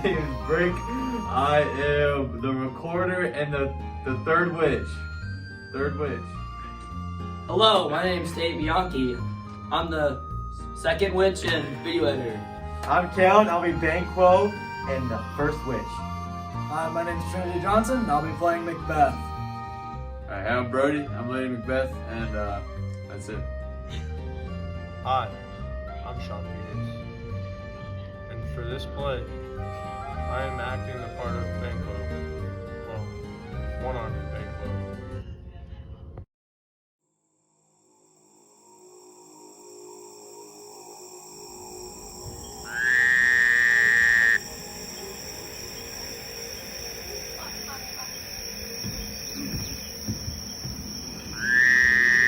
name is Brick. I am the recorder and the third witch. Hello, my name's Tate Bianchi. I'm the second witch and video editor. I'm Kalen, I'll be Banquo and the first witch. Hi, my name's Trinity Johnson, and I'll be playing Macbeth. Hi, I'm Brody. I'm Lady Macbeth, and that's it. Hi, I'm Sean Peters, and for this play, I am acting the part of Banquo. Well, one-armed Banquo.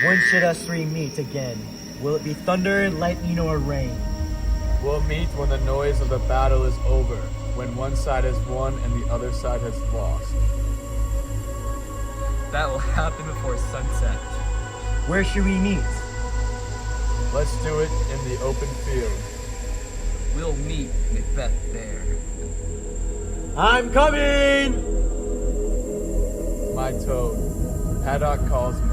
When should us three meet again? Will it be thunder, lightning, or rain? We'll meet when the noise of the battle is over, when one side has won and the other side has lost. That will happen before sunset. Where should we meet? Let's do it in the open field. We'll meet Macbeth there. I'm coming! My toad, Paddock calls me.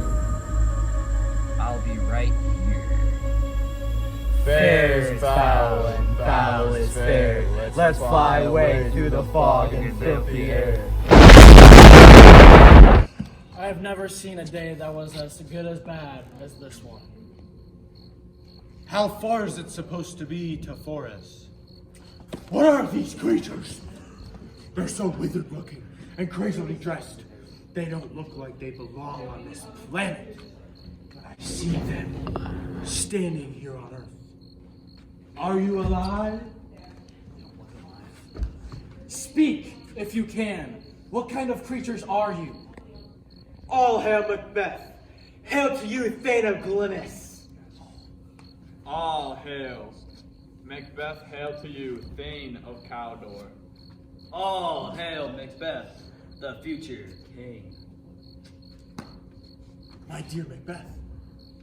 I'll be right here. Fair is foul and foul is fair. Let's fly away through the fog and filthy air. I have never seen a day that was as good as bad as this one. How far is it supposed to be to Forest? What are these creatures? They're so withered looking and crazily dressed. They don't look like they belong on this planet. But I see them standing here on Earth. Are you alive? Speak, if you can. What kind of creatures are you? All hail Macbeth! Hail to you, Thane of Glynis! All hail. Macbeth, hail to you, Thane of Cawdor. All hail Macbeth, the future king. My dear Macbeth,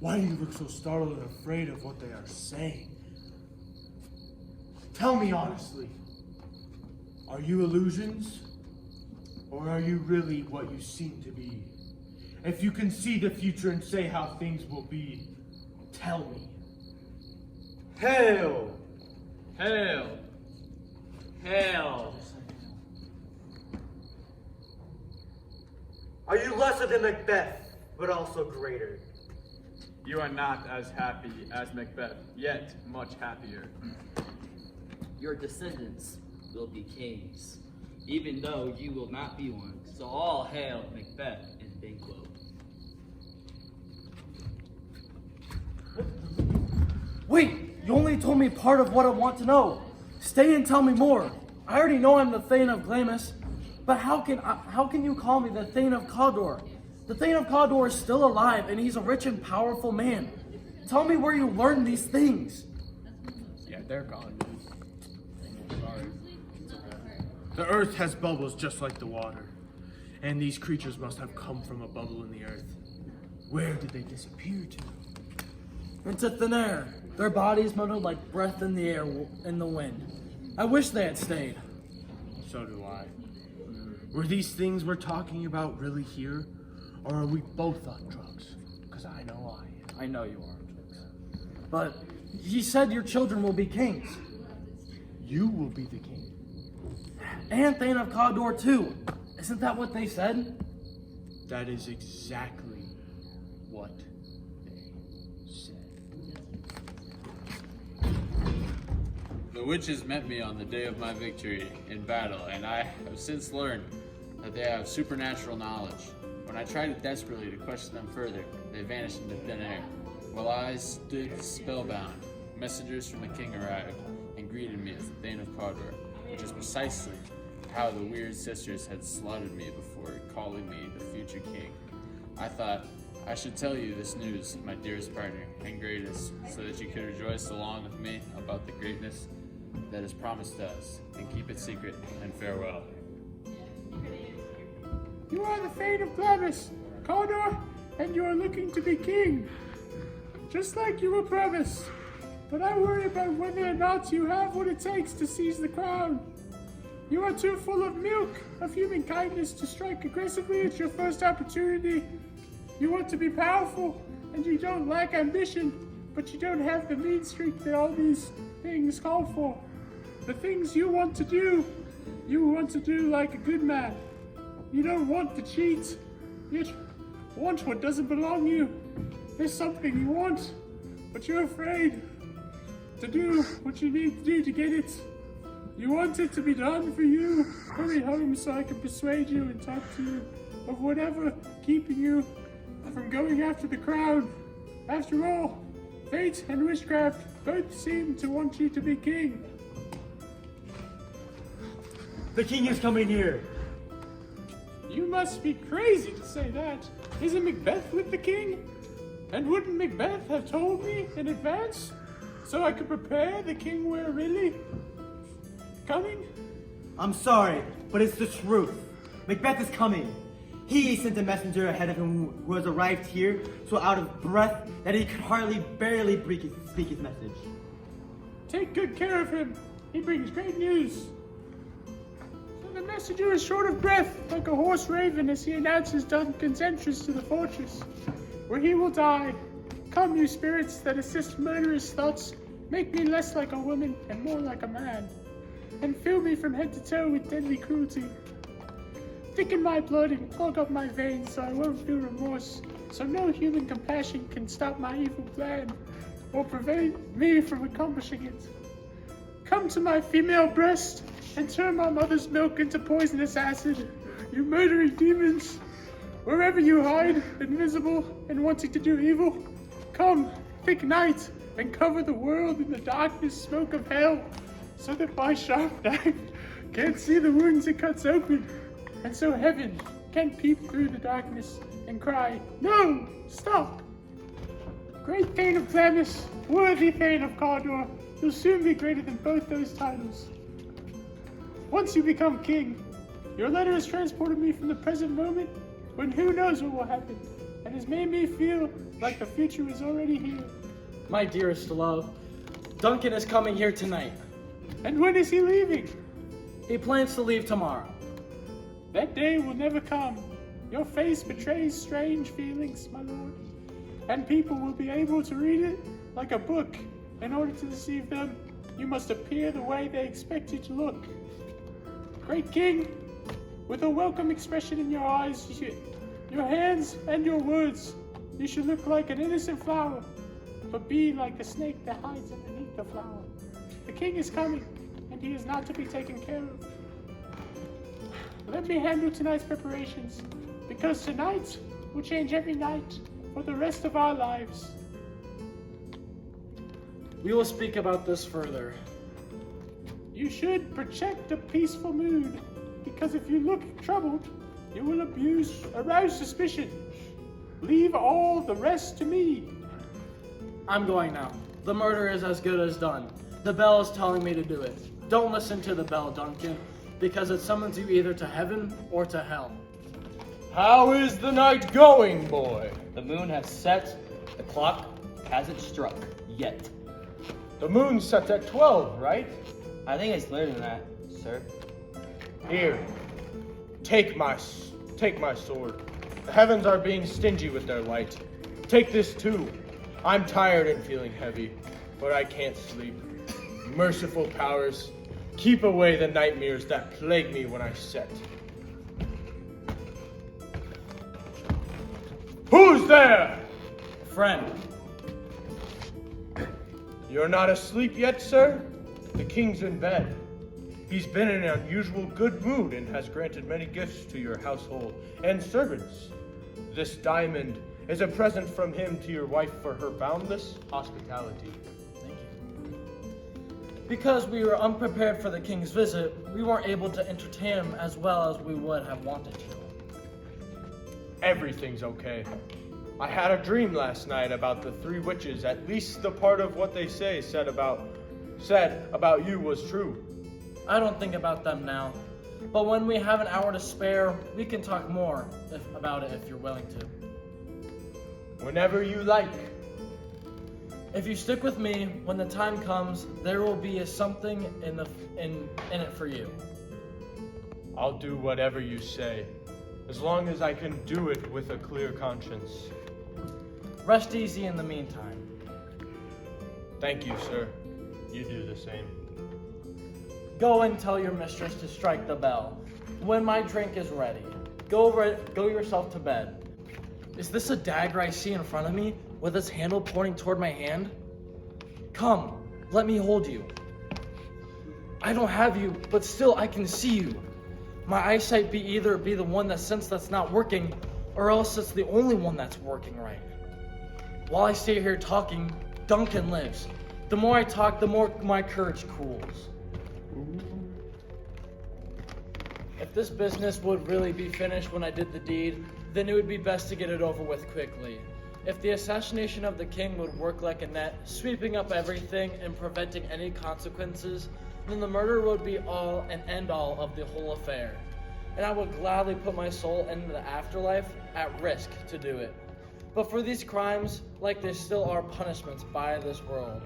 why do you look so startled and afraid of what they are saying? Tell me honestly, are you illusions? Or are you really what you seem to be? If you can see the future and say how things will be, tell me. Hail! Hail. Hail. Are you lesser than Macbeth, but also greater? You are not as happy as Macbeth, yet much happier. Your descendants will be kings, even though you will not be one. So all hail Macbeth and Banquo. Wait, you only told me part of what I want to know. Stay and tell me more. I already know I'm the Thane of Glamis, but how can you call me the Thane of Cawdor? The Thane of Cawdor is still alive, and he's a rich and powerful man. Tell me where you learned these things. Yeah, they're gone. The earth has bubbles just like the water, and these creatures must have come from a bubble in the earth. Where did they disappear to? Into thin air. Their bodies muddled like breath in the air in the wind. I wish they had stayed. So do I. Were these things we're talking about really here, or are we both on drugs? Because I know I am. I know you are on drugs. But he said your children will be kings. You will be the king. And Thane of Cawdor too. Isn't that what they said? That is exactly what they said. The witches met me on the day of my victory in battle, and I have since learned that they have supernatural knowledge. When I tried desperately to question them further, they vanished into thin air. While I stood spellbound, messengers from the king arrived and greeted me as the Thane of Cawdor, which is precisely how the weird sisters had slaughtered me before calling me the future king. I thought I should tell you this news, my dearest partner and greatest, so that you could rejoice along with me about the greatness that is promised us, and keep it secret, and farewell. You are the Thane of Glamis, Cawdor, and you are looking to be king. Just like you were promised. But I worry about whether or not you have what it takes to seize the crown. You are too full of milk, of human kindness to strike aggressively at your first opportunity. You want to be powerful, and you don't lack ambition, but you don't have the mean streak that all these things call for. The things you want to do like a good man. You don't want to cheat. You want what doesn't belong to you. There's something you want, but you're afraid to do what you need to do to get it. You want it to be done for you. Hurry home so I can persuade you and talk to you of whatever keeping you from going after the crown. After all, fate and witchcraft both seem to want you to be king. The king is coming here. You must be crazy to say that. Isn't Macbeth with the king? And wouldn't Macbeth have told me in advance so I could prepare the king were really coming? I'm sorry, but it's the truth. Macbeth is coming. He sent a messenger ahead of him who has arrived here so out of breath that he could barely speak his message. Take good care of him. He brings great news. So the messenger is short of breath, like a hoarse raven as he announces Duncan's entrance to the fortress, where he will die. Come, you spirits that assist murderous thoughts, make me less like a woman and more like a man, and fill me from head to toe with deadly cruelty. Thicken my blood and clog up my veins so I won't feel remorse, so no human compassion can stop my evil plan or prevent me from accomplishing it. Come to my female breast and turn my mother's milk into poisonous acid, you murdering demons. Wherever you hide, invisible and wanting to do evil, come, thick night, and cover the world in the darkness smoke of hell, so that my sharp knife can't see the wounds it cuts open, and so heaven can peep through the darkness and cry, no, stop! Great Thane of Glamis, worthy Thane of Cawdor, you'll soon be greater than both those titles. Once you become king, your letter has transported me from the present moment, when who knows what will happen, and has made me feel like the future is already here. My dearest love, Duncan is coming here tonight. And when is he leaving? He plans to leave tomorrow. That day will never come. Your face betrays strange feelings, my lord, and people will be able to read it like a book. In order to deceive them, you must appear the way they expect you to look. Great king, with a welcome expression in your eyes, your hands and your words, you should look like an innocent flower, but be like the snake that hides underneath the flower. The king is coming, and he is not to be taken care of. Let me handle tonight's preparations, because tonight will change every night for the rest of our lives. We will speak about this further. You should project a peaceful mood, because if you look troubled, you will arouse suspicion. Leave all the rest to me. I'm going now. The murder is as good as done. The bell is telling me to do it. Don't listen to the bell, Duncan, because it summons you either to heaven or to hell. How is the night going, boy? The moon has set, the clock hasn't struck yet. The moon sets at 12, right? I think it's later than that, sir. Here, take my sword. The heavens are being stingy with their light. Take this too. I'm tired and feeling heavy, but I can't sleep. Merciful powers, keep away the nightmares that plague me when I set. Who's there? Friend. You're not asleep yet, sir? The king's in bed. He's been in an unusual good mood and has granted many gifts to your household and servants. This diamond is a present from him to your wife for her boundless hospitality. Thank you. Because we were unprepared for the king's visit, we weren't able to entertain him as well as we would have wanted to. Everything's okay. I had a dream last night about the three witches. At least the part of what they said about you was true. I don't think about them now, but when we have an hour to spare, we can talk more about it if you're willing to. Whenever you like. If you stick with me, when the time comes, there will be something in it for you. I'll do whatever you say, as long as I can do it with a clear conscience. Rest easy in the meantime. Thank you, sir. You do the same. Go and tell your mistress to strike the bell. When my drink is ready, go yourself to bed. Is this a dagger I see in front of me with its handle pointing toward my hand? Come, let me hold you. I don't have you, but still I can see you. My eyesight be the one that's not working, or else it's the only one that's working right. While I stay here talking, Duncan lives. The more I talk, the more my courage cools. If this business would really be finished when I did the deed, then it would be best to get it over with quickly. If the assassination of the king would work like a net, sweeping up everything and preventing any consequences, then the murder would be all and end all of the whole affair. And I would gladly put my soul into the afterlife at risk to do it. But for these crimes, like there still are punishments by this world.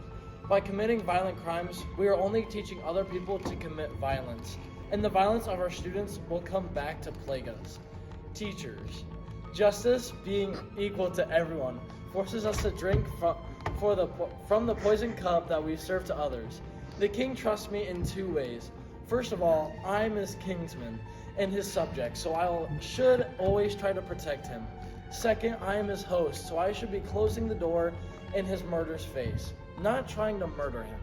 By committing violent crimes, we are only teaching other people to commit violence. And the violence of our students will come back to plague us. Teachers, justice being equal to everyone forces us to drink from the poison cup that we serve to others. The king trusts me in two ways. First of all, I'm his kinsman and his subject, so I should always try to protect him. Second, I am his host, so I should be closing the door in his murder's face, not trying to murder him.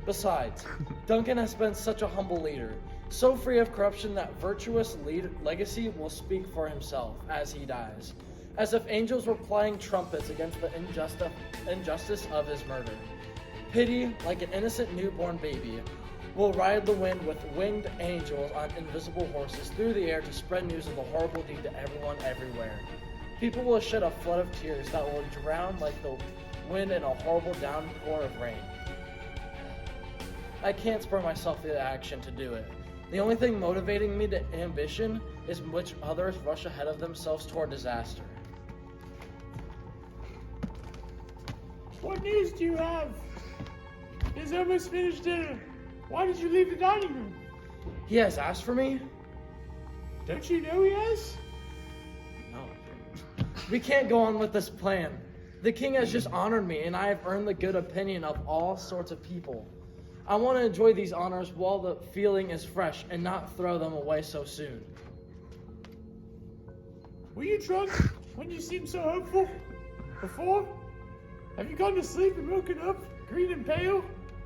Besides, Duncan has been such a humble leader, so free of corruption that virtuous legacy will speak for himself as he dies, as if angels were playing trumpets against the injustice of his murder. Pity, like an innocent newborn baby, will ride the wind with winged angels on invisible horses through the air to spread news of the horrible deed to everyone everywhere. People will shed a flood of tears that will drown like the wind in a horrible downpour of rain. I can't spur myself to action to do it. The only thing motivating me to ambition is which others rush ahead of themselves toward disaster. What news do you have? It's almost finished dinner. Why did you leave the dining room? He has asked for me? Don't you know he has? No. We can't go on with this plan. The king has just honored me, and I have earned the good opinion of all sorts of people. I want to enjoy these honors while the feeling is fresh and not throw them away so soon. Were you drunk when you seemed so hopeful before? Have you gone to sleep and woken up, green and pale,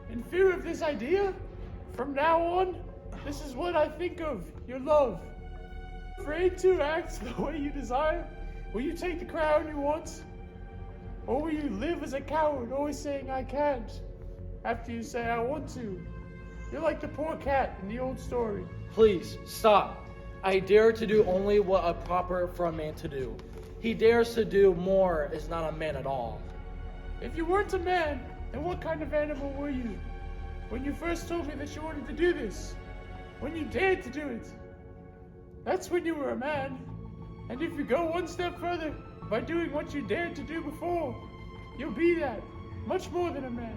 in fear of this idea? From now on, this is what I think of, your love. Afraid to act the way you desire? Will you take the crown you want? Or will you live as a coward, always saying I can't, after you say I want to? You're like the poor cat in the old story. Please, stop. I dare to do only what is proper for a man to do. He dares to do more is not a man at all. If you weren't a man, then what kind of animal were you? When you first told me that you wanted to do this, when you dared to do it, that's when you were a man. And if you go one step further, by doing what you dared to do before, you'll be that, much more than a man.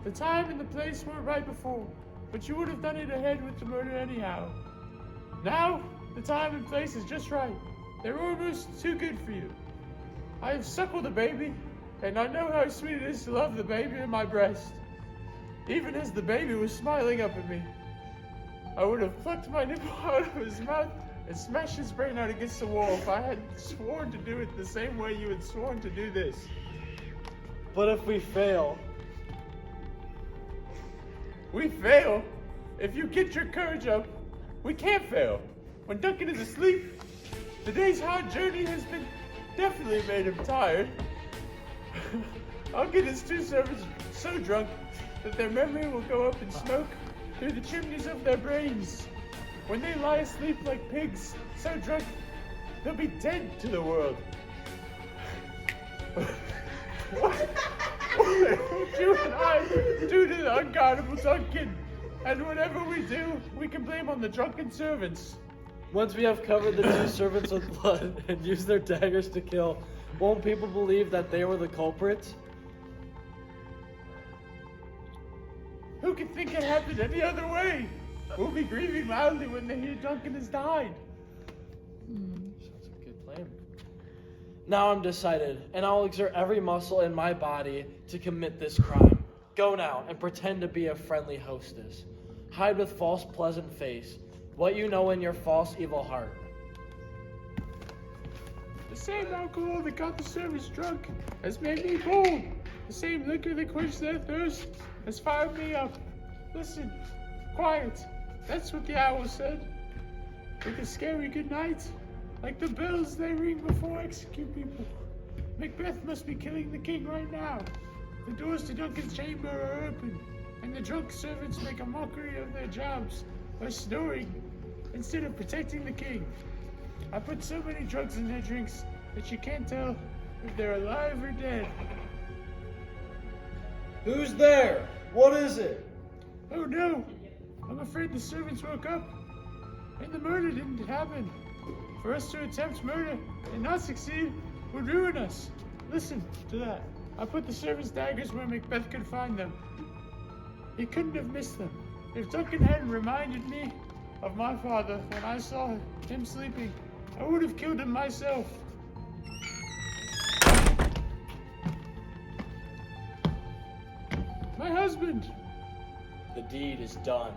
The time and the place were right before, but you would have done it ahead with the murder anyhow. Now, the time and place is just right. They're almost too good for you. I have suckled a baby, and I know how sweet it is to love the baby in my breast. Even as the baby was smiling up at me, I would have plucked my nipple out of his mouth and smashed his brain out against the wall if I had sworn to do it the same way you had sworn to do this. But if we fail, We fail? If you get your courage up, we can't fail. When Duncan is asleep, the day's hard journey has been definitely made him tired. I'll get his two servants so drunk that their memory will go up in smoke through the chimneys of their brains. When they lie asleep like pigs, so drunk, they'll be dead to the world. What you and I do to the unguardable Duncan? And whatever we do, we can blame on the drunken servants. once we have covered the two servants with blood and used their daggers to kill, won't people believe that they were the culprits? Who could think it happened any other way? will be grieving loudly when they hear Duncan has died. Sounds like a good plan. Now I'm decided, and I'll exert every muscle in my body to commit this crime. Go now and pretend to be a friendly hostess. Hide with false pleasant face what you know in your false evil heart. The same alcohol that got the servants drunk has made me bold. The same liquor that quenched their thirst has fired me up. Listen, quiet. That's what the owl said. With a scary good night, like the bells they ring before execute people. Macbeth must be killing the king right now. The doors to Duncan's chamber are open, and the drunk servants make a mockery of their jobs by snoring instead of protecting the king. I put so many drugs in their drinks that you can't tell if they're alive or dead. Who's there? What is it? Oh no! I'm afraid the servants woke up, and the murder didn't happen. For us to attempt murder and not succeed would ruin us. Listen to that. I put the servants' daggers where Macbeth could find them. He couldn't have missed them. If Duncan hadn't reminded me of my father when I saw him sleeping, I would have killed him myself. My husband! The deed is done.